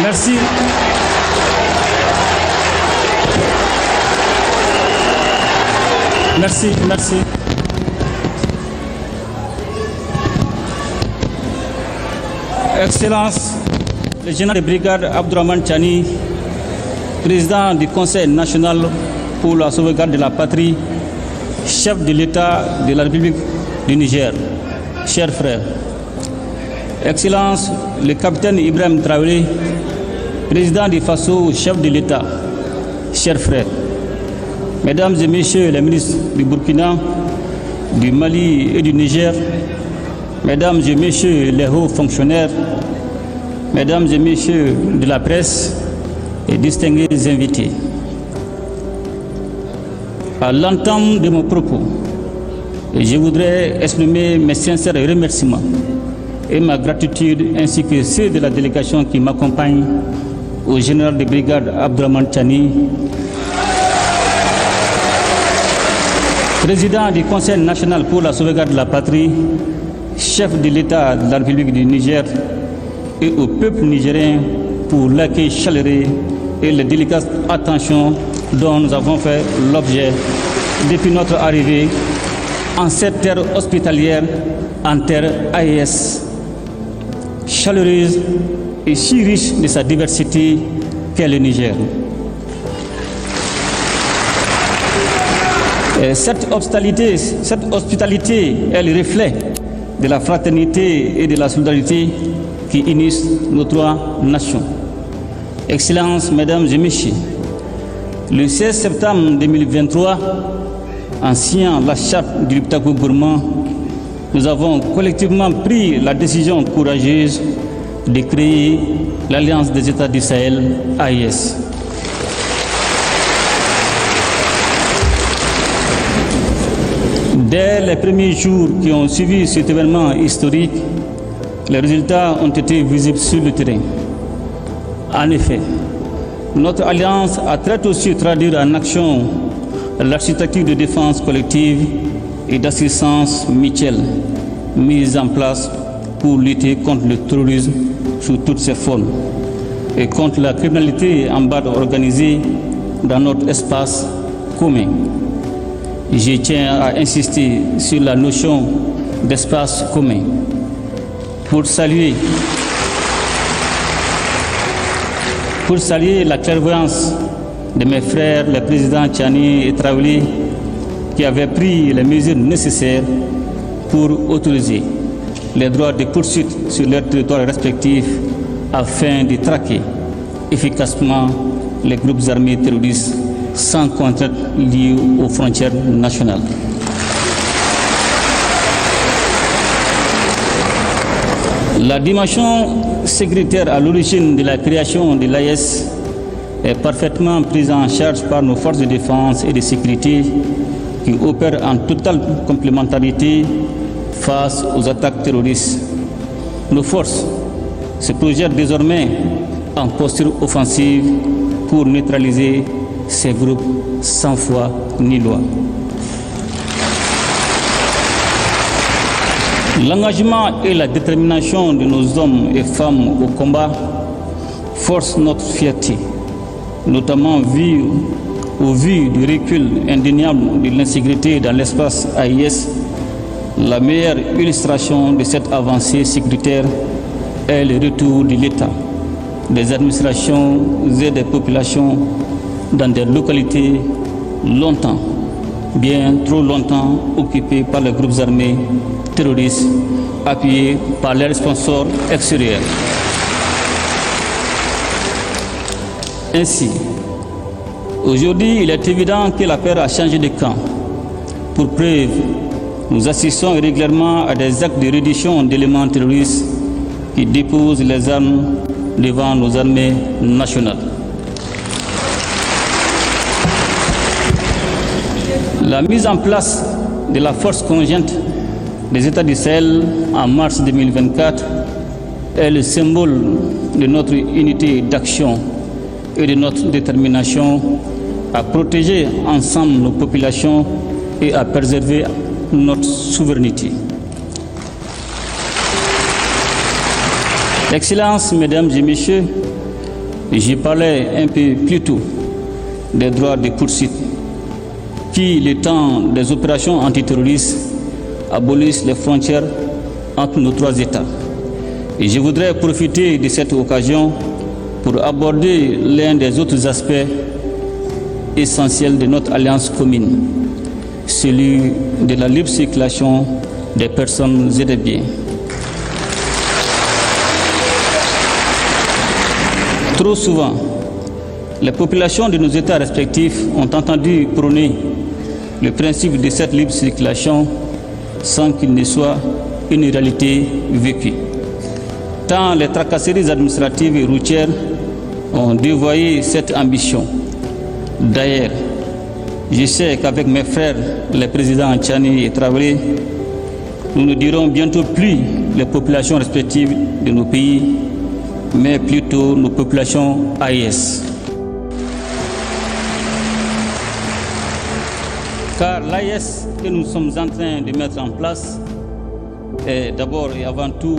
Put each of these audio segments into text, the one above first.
Merci. Merci. Excellence, le général de brigade Abdourahmane Tiani, président du Conseil national pour la sauvegarde de la patrie, chef de l'État de la République du Niger, chers frères. Excellence, le capitaine Ibrahim Traoré, président du FASO, chef de l'État, chers frères. Mesdames et messieurs les ministres du Burkina, du Mali et du Niger, mesdames et messieurs les hauts fonctionnaires, mesdames et messieurs de la presse et distingués invités. À l'entame de mon propos, je voudrais exprimer mes sincères remerciements et ma gratitude ainsi que ceux de la délégation qui m'accompagne au général de brigade Abdourahmane Tiani, président du Conseil national pour la sauvegarde de la patrie, chef de l'État de la République du Niger, et au peuple nigérien pour l'accueil chaleureux et la délicate attention dont nous avons fait l'objet depuis notre arrivée en cette terre hospitalière, en terre AES, chaleureuse et si riche de sa diversité qu'est le Niger. Et cette hospitalité est le reflet de la fraternité et de la solidarité qui unissent nos trois nations. Excellences, mesdames et messieurs, le 16 septembre 2023, en signant la charte du Liptako gourmand, nous avons collectivement pris la décision courageuse de créer l'Alliance des États du Sahel, AES. Dès les premiers jours qui ont suivi cet événement historique, les résultats ont été visibles sur le terrain. En effet, notre alliance a très tôt su traduire en action l'architecture de défense collective et d'assistance mutuelle mise en place pour lutter contre le terrorisme sous toutes ses formes et contre la criminalité en bande organisée dans notre espace commun. Je tiens à insister sur la notion d'espace commun pour saluer la clairvoyance de mes frères, les présidents Tiani et Traoré, qui avaient pris les mesures nécessaires pour autoriser les droits de poursuite sur leurs territoires respectifs afin de traquer efficacement les groupes armés terroristes sans contrainte liée aux frontières nationales. La dimension sécuritaire à l'origine de la création de l'AES est parfaitement prise en charge par nos forces de défense et de sécurité qui opèrent en totale complémentarité face aux attaques terroristes. Nos forces se projettent désormais en posture offensive pour neutraliser ces groupes sans foi ni loi. L'engagement et la détermination de nos hommes et femmes au combat forcent notre fierté, notamment au vu du recul indéniable de l'insécurité dans l'espace AES. La meilleure illustration de cette avancée sécuritaire est le retour de l'État, des administrations et des populations dans des localités longtemps, bien trop longtemps occupées par les groupes armés terroristes appuyés par leurs sponsors extérieurs. Ainsi, aujourd'hui, il est évident que la paix a changé de camp. Pour preuve, nous assistons régulièrement à des actes de reddition d'éléments terroristes qui déposent les armes devant nos armées nationales. La mise en place de la force conjointe des États du Sahel en mars 2024 est le symbole de notre unité d'action et de notre détermination à protéger ensemble nos populations et à préserver notre souveraineté. Excellences, mesdames et messieurs, J'y parlais un peu plus tôt des droits de poursuite qui, le temps des opérations antiterroristes, abolissent les frontières entre nos trois États. Et je voudrais profiter de cette occasion pour aborder l'un des autres aspects essentiels de notre alliance commune, celui de la libre circulation des personnes et des biens. Trop souvent, les populations de nos États respectifs ont entendu prôner le principe de cette libre circulation sans qu'il ne soit une réalité vécue. Tant les tracasseries administratives et routières ont dévoyé cette ambition. D'ailleurs, je sais qu'avec mes frères, les présidents Tchani et Traoré, nous ne dirons bientôt plus les populations respectives de nos pays, mais plutôt nos populations AES. Car l'AES que nous sommes en train de mettre en place est d'abord et avant tout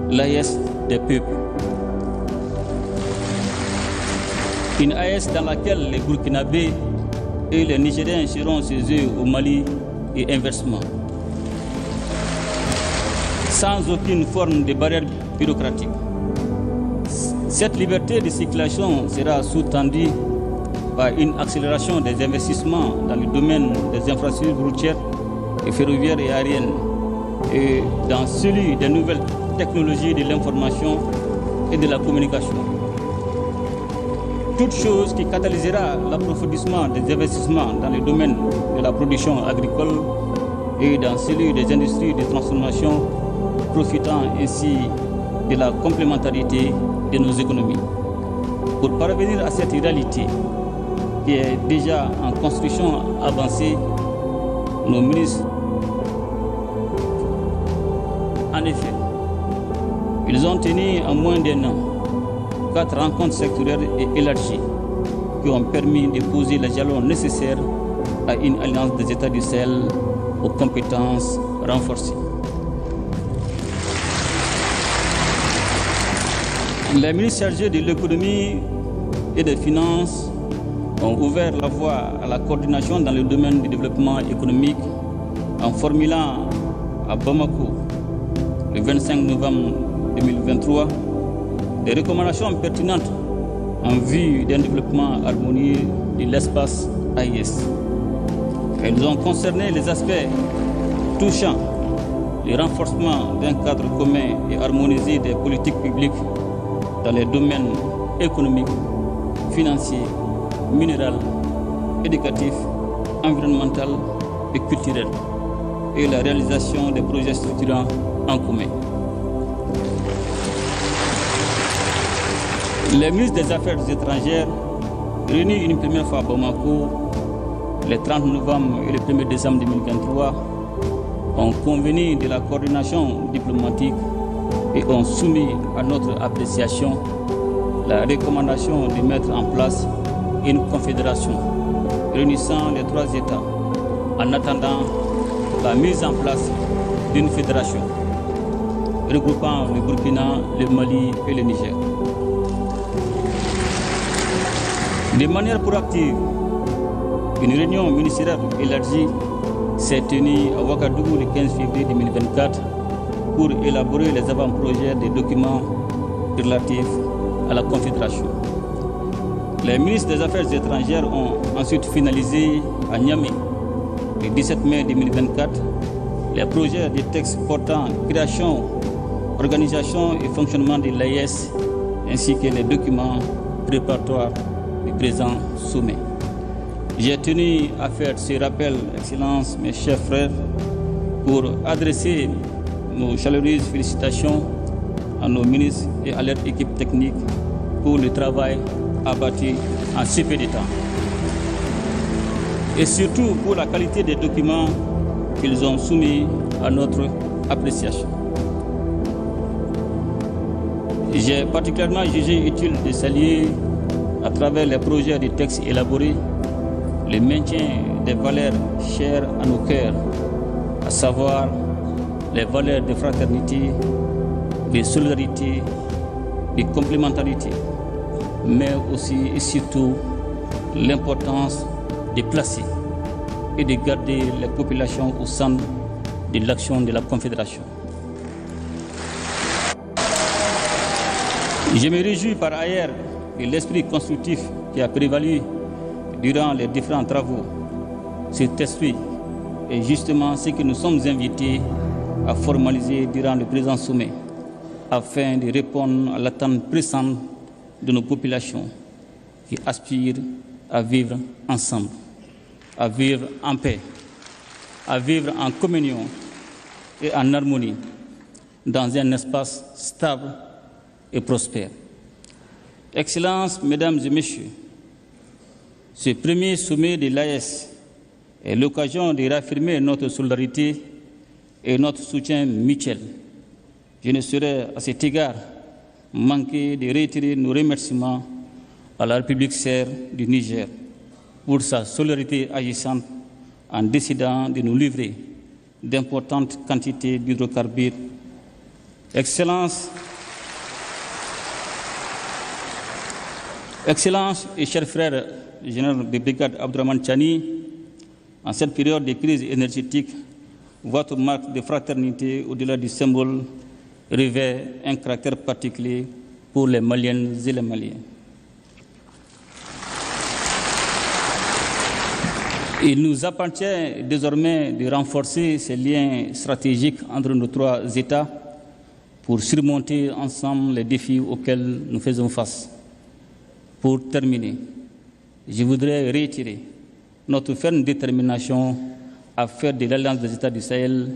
l'AES des peuples. Une AES dans laquelle les Burkinabés et les Nigériens seront chez eux au Mali et inversement. Sans aucune forme de barrière bureaucratique. Cette liberté de circulation sera sous-tendue par une accélération des investissements dans le domaine des infrastructures routières et ferroviaires et aériennes et dans celui des nouvelles technologies de l'information et de la communication. Toute chose qui catalysera l'approfondissement des investissements dans le domaine de la production agricole et dans celui des industries de transformation, profitant ainsi de la complémentarité de nos économies. Pour parvenir à cette réalité qui est déjà en construction avancée, nos ministres, en effet, ils ont tenu en moins d'un an 4 rencontres sectorielles et élargies qui ont permis de poser les jalons nécessaires à une alliance des États du Sahel aux compétences renforcées. Les ministres chargés de l'économie et des finances ont ouvert la voie à la coordination dans le domaine du développement économique en formulant à Bamako, le 25 novembre 2023, des recommandations pertinentes en vue d'un développement harmonieux de l'espace AES. Elles ont concerné les aspects touchant le renforcement d'un cadre commun et harmonisé des politiques publiques dans les domaines économiques, financiers, minéral, éducatif, environnemental et culturel, et la réalisation des projets structurants en commun. Les ministres des Affaires étrangères, réunis une première fois à Bamako, le 30 novembre et le 1er décembre 2023, ont convenu de la coordination diplomatique et ont soumis à notre appréciation la recommandation de mettre en place une confédération réunissant les 3 États en attendant la mise en place d'une fédération regroupant le Burkina, le Mali et le Niger. De manière proactive, une réunion ministérielle élargie s'est tenue à Ouagadougou le 15 février 2024 pour élaborer les avant-projets des documents relatifs à la Confédération. Les ministres des Affaires étrangères ont ensuite finalisé à Niamey, le 17 mai 2024, les projets de textes portant création, organisation et fonctionnement de l'AES, ainsi que les documents préparatoires du présent sommet. J'ai tenu à faire ce rappel, Excellences, mes chers frères, pour adresser nos chaleureuses félicitations à nos ministres et à leur équipe technique pour le travail abattu en si peu de temps. Et surtout pour la qualité des documents qu'ils ont soumis à notre appréciation. J'ai particulièrement jugé utile de saluer, à travers les projets de textes élaborés, le maintien des valeurs chères à nos cœurs, à savoir les valeurs de fraternité, de solidarité, de complémentarité, mais aussi et surtout l'importance de placer et de garder les populations au centre de l'action de la Confédération. Je me réjouis par ailleurs de l'esprit constructif qui a prévalu durant les différents travaux. Cet esprit est justement ce que nous sommes invités à formaliser durant le présent sommet, afin de répondre à l'attente pressante de nos populations qui aspirent à vivre ensemble, à vivre en paix, à vivre en communion et en harmonie dans un espace stable et prospère. Excellences, Mesdames et Messieurs, ce premier sommet de l'AES est l'occasion de réaffirmer notre solidarité et notre soutien mutuel. Je ne saurais à cet égard manquer de réitérer nos remerciements à la République sœur du Niger pour sa solidarité agissante en décidant de nous livrer d'importantes quantités d'hydrocarbures. Excellences et chers frères généraux de brigade Abdourahmane Tchani, en cette période de crise énergétique, votre marque de fraternité au-delà du symbole revêt un caractère particulier pour les Maliennes et les Maliens. Il nous appartient désormais de renforcer ces liens stratégiques entre nos trois États pour surmonter ensemble les défis auxquels nous faisons face. Pour terminer, je voudrais réitérer notre ferme détermination à faire de l'Alliance des États du Sahel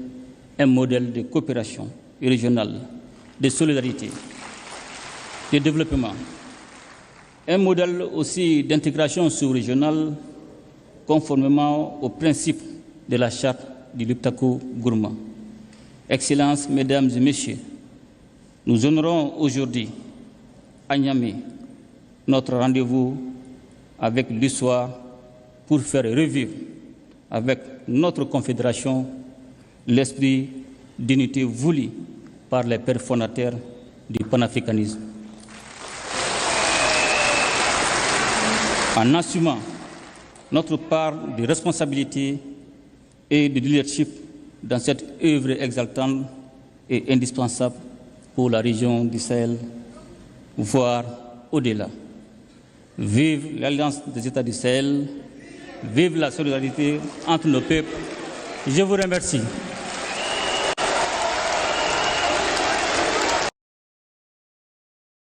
un modèle de coopération régionale, de solidarité, de développement, un modèle aussi d'intégration sous-régionale conformément aux principes de la charte du Liptako Gourma. Excellences, Mesdames et Messieurs, nous honorons aujourd'hui à Niamey notre rendez-vous avec l'histoire pour faire revivre avec notre confédération l'esprit d'unité voulu par les pères fondateurs du panafricanisme. En assumant notre part de responsabilité et de leadership dans cette œuvre exaltante et indispensable pour la région du Sahel, voire au-delà. Vive l'Alliance des États du Sahel, vive la solidarité entre nos peuples. Je vous remercie.